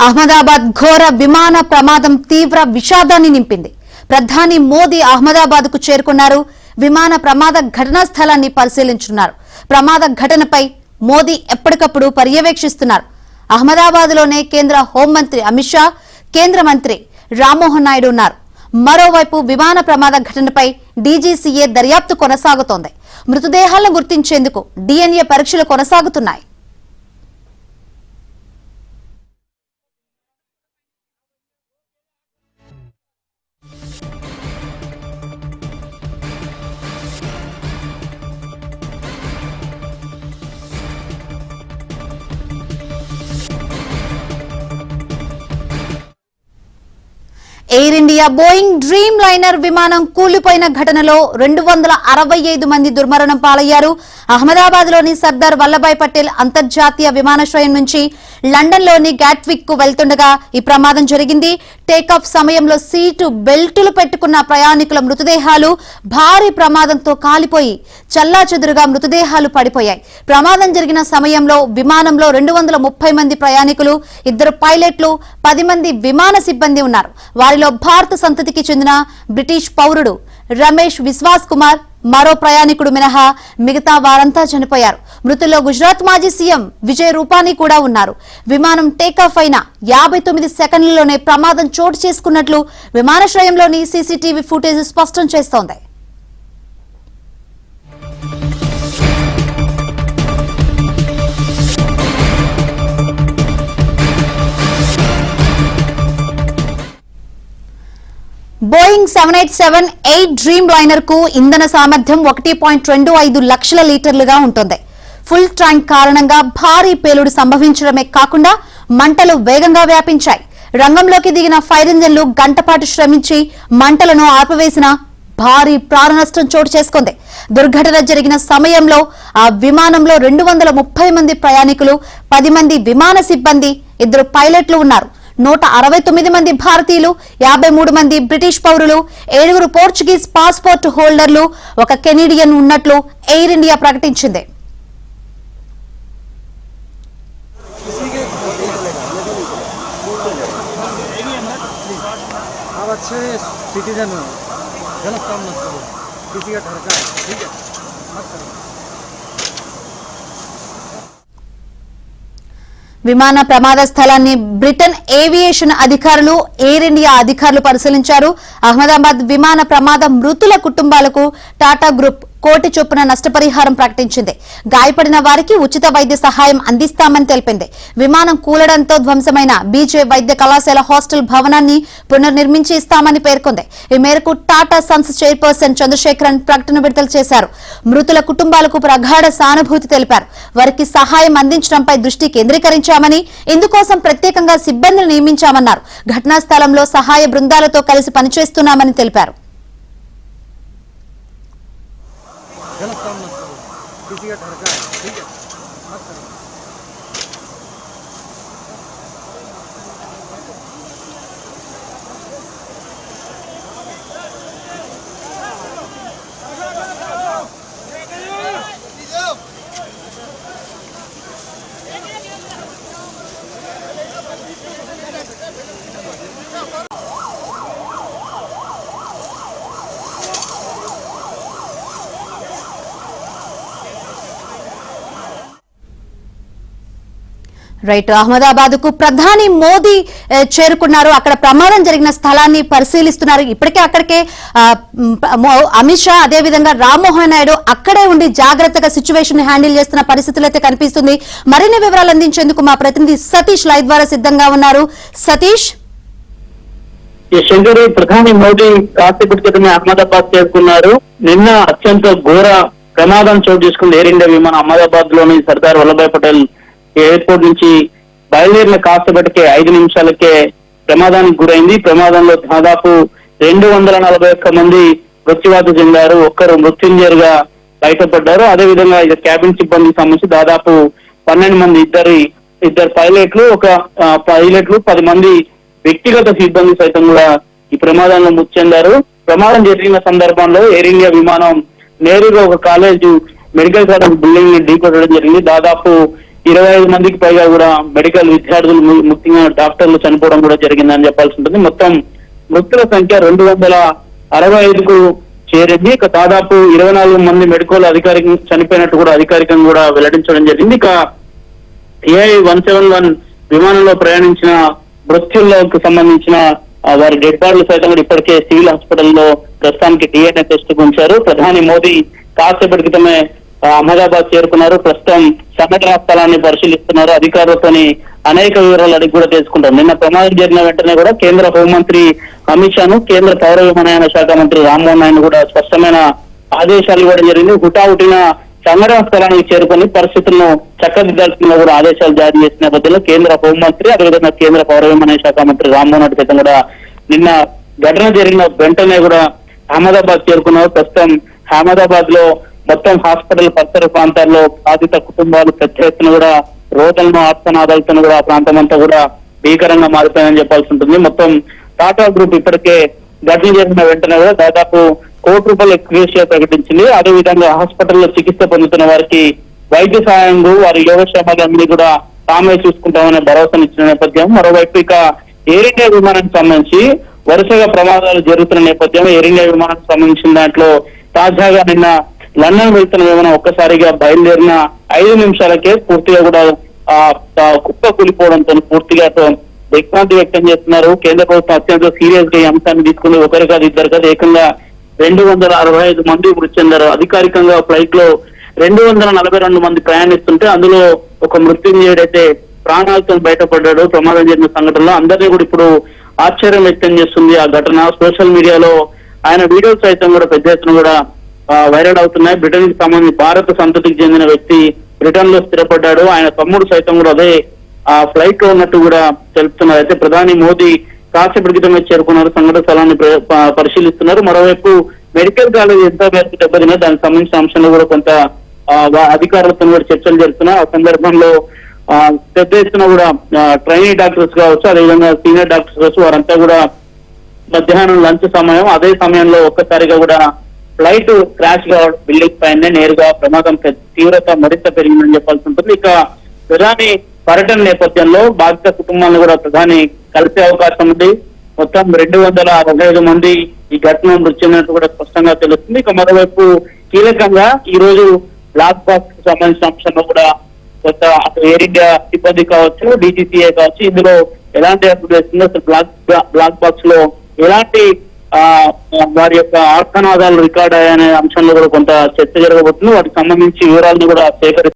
అహ్మదాబాద్ ఘోర విమాన ప్రమాదం తీవ్ర విషాదాన్ని నింపింది. ప్రధాని మోదీ అహ్మదాబాద్ కు చేరుకున్నారు. విమాన ప్రమాద ఘటనా స్థలాన్ని పరిశీలించున్నారు. ప్రమాద ఘటనపై మోదీ ఎప్పటికప్పుడు పర్యవేక్షిస్తున్నారు. అహ్మదాబాద్ లోనే కేంద్ర హోంమంత్రి అమిత్ షా, కేంద్ర మంత్రి రామ్మోహన్ నాయుడు ఉన్నారు. మరోవైపు విమాన ప్రమాద ఘటనపై డీజీసీఏ దర్యాప్తు కొనసాగుతోంది. మృతదేహాలను గుర్తించేందుకు DNA పరీక్షలు కొనసాగుతున్నాయి. Air India Boeing dream liner విమానం కూలిపోయిన ఘటనలో 265 మంది దుర్మరణం పాలయ్యారు. అహ్మదాబాద్ లోని సర్దార్ వల్లభాయ్ పటేల్ అంతర్జాతీయ విమానాశ్రయం నుంచి లండన్ లోని గాట్విక్ కు వెళ్తుండగా ఈ ప్రమాదం జరిగింది. టేకాఫ్ సమయంలో సీటు బెల్టులు పెట్టుకున్న ప్రయాణికుల మృతదేహాలు భారీ ప్రమాదంతో కాలిపోయి చల్లాచెదురుగా మృతదేహాలు పడిపోయాయి. ప్రమాదం జరిగిన సమయంలో విమానంలో 230 మంది ప్రయాణికులు, 2 పైలట్లు, 10 మంది విమాన సిబ్బంది ఉన్నారు. వారిలో భారత సంతతికి చెందిన బ్రిటిష్ పౌరుడు రమేష్ విశ్వాస్ కుమార్, మరో ప్రయాణికుడు మినహా మిగతా వారంతా చనిపోయారు. మృతుల్లో గుజరాత్ మాజీ సీఎం విజయ్ రూపానీ కూడా ఉన్నారు. విమానం టేకాఫ్ అయిన 59 సెకండ్లలోనే ప్రమాదం చోటు చేసుకున్నట్లు విమానాశ్రయంలోని సీసీటీవీ ఫుటేజ్ స్పష్టం చేస్తోంది. బోయింగ్ 787-8 డ్రీమ్ లైనర్ కు ఇంధన సామర్థ్యం 1.25 లక్షల లీటర్లుగా ఉంటుంది. ఫుల్ ట్యాంక్ కారణంగా భారీ పేలుడు సంభవించడమే కాకుండా మంటలు వేగంగా వ్యాపించాయి. రంగంలోకి దిగిన ఫైర్ ఇంజన్లు గంటపాటు శ్రమించి మంటలను ఆర్పివేసిన భారీ ప్రాణ నష్టం చోటు చేసుకుంది. దుర్ఘటన జరిగిన సమయంలో ఆ విమానంలో 230 మంది ప్రయాణికులు, 10 మంది విమాన సిబ్బంది, 2 పైలట్లు ఉన్నారు. 169 మంది భారతీయులు, 53 మంది బ్రిటిష్ పౌరులు, 7 పోర్చుగీస్ పాస్పోర్ట్ హోల్డర్లు, 1 కెనడియన్ ఉన్నట్లు ఎయిర్ ఇండియా ప్రకటించింది. విమాన ప్రమాద స్థలాన్ని బ్రిటన్ ఏవియేషన్ అధికారులు, ఎయిర్ ఇండియా అధికారులు పరిశీలించారు. అహ్మదాబాద్ విమాన ప్రమాద మృతుల కుటుంబాలకు టాటా గ్రూప్ 1 కోటి చొప్పున నష్టపరిహారం ప్రకటించింది. గాయపడిన వారికి ఉచిత వైద్య సహాయం అందిస్తామని తెలిపింది. విమానం కూలడంతో ధ్వంసమైన బీజే వైద్య కళాశాల హాస్టల్ భవనాన్ని పునర్నిర్మించి ఇస్తామని పేర్కొంది. ఈ మేరకు టాటా సన్స్ చైర్పర్సన్ చంద్రశేఖరన్ ప్రకటన విడుదల చేశారు. మృతుల కుటుంబాలకు ప్రగాఢ సానుభూతి తెలిపారు. వారికి సహాయం అందించడంపై దృష్టి కేంద్రీకరించామని, ఇందుకోసం ప్రత్యేకంగా సిబ్బందిని నియమించామన్నారు. ఘటనా స్థలంలో సహాయ బృందాలతో కలిసి పనిచేస్తున్నామని తెలిపారు. రైట్, అహ్మదాబాద్ కు ప్రధాని మోదీ చేరుకున్నారు. అక్కడ ప్రమాదం జరిగిన స్థలాన్ని పరిశీలిస్తున్నారు. ఇప్పటికే అక్కడికే అమిత్ షా, అదేవిధంగా రామ్మోహన్ నాయుడు అక్కడే ఉండి జాగ్రత్తగా సిచ్యువేషన్ హ్యాండిల్ చేస్తున్న పరిస్థితులు అయితే కనిపిస్తుంది. మరిన్ని వివరాలు అందించేందుకు మా ప్రతినిధి సతీష్ లైవ్ ద్వారా సిద్ధంగా ఉన్నారు. సతీష్, శంకరి, ప్రధాని మోదీ కాసేపటి క్రితమే అహ్మదాబాద్ చేరుకున్నారు. నిన్న అత్యంత ఘోర ప్రమాదం చోటు చేసుకుంది ఎయిర్ ఇండియా విమానం అహ్మదాబాద్ లోని సర్దార్ వల్లభాయ్ పటేల్ ఎయిర్పోర్ట్ నుంచి బయలుదేరిన కాసేపటికే 5 నిమిషాలకే ప్రమాదానికి గురైంది. ప్రమాదంలో దాదాపు 241 మంది మృత్యువాత చెందారు. 1 మృత్యుంజయులుగా బయటపడ్డారు. అదేవిధంగా ఇది క్యాబిన్ సిబ్బందికి సంబంధించి దాదాపు 12 మంది, ఇద్దరు పైలట్లు, 10 మంది వ్యక్తిగత సిబ్బంది సైతం కూడా ఈ ప్రమాదంలో మృతి చెందారు. ప్రమాదం జరిగిన సందర్భంలో ఎయిర్ ఇండియా విమానం నేరుగా ఒక కాలేజ్ మెడికల్ కాలేజ్ బిల్డింగ్ ని ఢీకొట్టడం జరిగింది. దాదాపు 25 మందికి పైగా కూడా మెడికల్ విద్యార్థులు ముఖ్యంగా డాక్టర్లు చనిపోవడం కూడా జరిగిందని చెప్పాల్సి ఉంటుంది. మొత్తం మృతుల సంఖ్య 265కు చేరింది. ఇక దాదాపు 24 మంది మెడికల్ అధికారికంగా చనిపోయినట్టు కూడా అధికారికంగా కూడా వెల్లడించడం జరిగింది. ఇక AI-171 విమానంలో ప్రయాణించిన మృత్యులకు సంబంధించిన వారి డెడ్ బాడీలు సైతం కూడా ఇప్పటికే సివిల్ హాస్పిటల్లో ప్రస్తుతానికి DNA టెస్ట్ ఉంచారు. ప్రధాని మోదీ కాసేపటి క్రితమే అహ్మదాబాద్ చేరుకున్నారు. ప్రస్తుతం సంఘటనా స్థలాన్ని పరిశీలిస్తున్నారు. అధికారులతోని అనేక వివరాలు అడిగి కూడా తెలుసుకుంటారు. నిన్న ప్రమాదం జరిగిన వెంటనే కూడా కేంద్ర హోంమంత్రి అమిత్ షాను, కేంద్ర పౌర విమానయాన శాఖ మంత్రి రామ్మోహన్ నాయుడు కూడా స్పష్టమైన ఆదేశాలు ఇవ్వడం జరిగింది. హుటాహుటిన సంఘటన స్థలానికి చేరుకొని పరిస్థితులను చక్కదిద్దాల్సిన కూడా ఆదేశాలు జారీ చేసిన నేపథ్యంలో కేంద్ర హోంమంత్రి అదేవిధంగా కేంద్ర పౌర విమానయాన శాఖ మంత్రి రామ్మోహన్ నాయుడు సైతం కూడా నిన్న ఘటన జరిగిన వెంటనే కూడా అహ్మదాబాద్ చేరుకున్నారు. ప్రస్తుతం అహ్మదాబాద్ లో మొత్తం హాస్పిటల్ పరిసర ప్రాంతాల్లో బాధిత కుటుంబాలు పెద్ద ఎత్తున కూడా రోదలను ఆర్తనాదాలతో కూడా ఆ ప్రాంతం అంతా కూడా భీకరంగా మారిపోయిందని చెప్పాల్సి ఉంటుంది. మొత్తం టాటా గ్రూప్ ఇప్పటికే ఘటన జరిగిన వెంటనే కూడా దాదాపు ₹1 కోటి ఎక్స్గ్రేషియా ప్రకటించింది. అదేవిధంగా హాస్పిటల్లో చికిత్స పొందుతున్న వారికి వైద్య సహాయం, వారి యోగక్షేమాలన్నీ కూడా తామే చూసుకుంటామనే భరోసానిచ్చిన నేపథ్యం. మరోవైపు ఇక ఎయిర్ ఇండియా విమానానికి సంబంధించి వరుసగా ప్రమాదాలు జరుగుతున్న నేపథ్యం ఎయిర్ ఇండియా విమానానికి సంబంధించిన దాంట్లో తాజాగా నిన్న లండన్ వెళ్తున్న విమానం ఒక్కసారిగా బయలుదేరిన 5 నిమిషాలకే పూర్తిగా కూడా కుప్ప కూలిపోవడంతో పూర్తిగా దిగ్భ్రాంతి వ్యక్తం చేస్తున్నారు. కేంద్ర ప్రభుత్వం అత్యంత సీరియస్ గా ఈ అంశాన్ని తీసుకుని ఒకరు కాదు ఇద్దరు కాదు ఏకంగా 265 మంది మృతి చెందారు. అధికారికంగా ఫ్లైట్ లో 242 మంది ప్రయాణిస్తుంటే అందులో ఒక మృత్యుంజయుడైతే ప్రాణాలతో బయటపడ్డాడు. ప్రమాదం జరిగిన సంఘటనలో అందరినీ కూడా ఇప్పుడు ఆశ్చర్యం వ్యక్తం చేస్తుంది ఆ ఘటన. సోషల్ మీడియాలో ఆయన వీడియోస్ సైతం కూడా పెద్ద ఎత్తున కూడా వైరల్ అవుతున్నాయి. బ్రిటన్ కి సంబంధించి భారత సంతతికి చెందిన వ్యక్తి బ్రిటన్ లో స్థిరపడ్డాడు. ఆయన తమ్ముడు సైతం కూడా అదే ఆ ఫ్లైట్ లో ఉన్నట్టు కూడా తెలుపుతున్నారు. అయితే ప్రధాని మోదీ కాసేపటి క్రితమే చేరుకున్నారు. సంఘటన స్థలాన్ని పరిశీలిస్తున్నారు. మరోవైపు మెడికల్ కాలేజ్ ఎంత మేరకు దెబ్బతిన్నా దానికి సంబంధించిన అంశంలో కూడా కొంత అధికారులతో కూడా చర్చలు జరుగుతున్నాయి. ఆ సందర్భంలో పెద్ద ఎత్తున కూడా ట్రైనీ డాక్టర్స్ కావచ్చు, అదేవిధంగా సీనియర్ డాక్టర్స్ కావచ్చు, వారంతా కూడా మధ్యాహ్నం లంచ్ సమయం అదే సమయంలో ఒక్కసారిగా కూడా ఫ్లైట్ క్రాష్ కావడం బిల్డింగ్ పైనే నేరుగా ప్రమాదం తీవ్రత మరింత పెరిగిందని చెప్పాల్సి ఉంటుంది. ఇక ప్రధాని పర్యటన నేపథ్యంలో బాధిత కుటుంబాలను కూడా ప్రధాని కలిసే అవకాశం ఉంది. మొత్తం 265 మంది ఈ ఘటన మృతి చెందినట్టు కూడా స్పష్టంగా తెలుస్తుంది. ఇక మరోవైపు కీలకంగా ఈ రోజు బ్లాక్ బాక్స్ కు సంబంధించిన అంశంలో కూడా కొత్త అటు ఎయిర్ ఇండియా సిబ్బంది కావచ్చు, DGCA కావచ్చు, ఇందులో ఎలాంటి అప్డేట్ వస్తుందో అసలు బ్లాక్ బాక్స్ లో ఎలాంటి వారి యొక్క ఆర్తనాదాలు రికార్డ్ అయ్యాయనే అంశంలో కూడా కొంత చర్చ జరగబోతుంది. వాటికి సంబంధించి వివరాలను కూడా సేకరిస్తారు.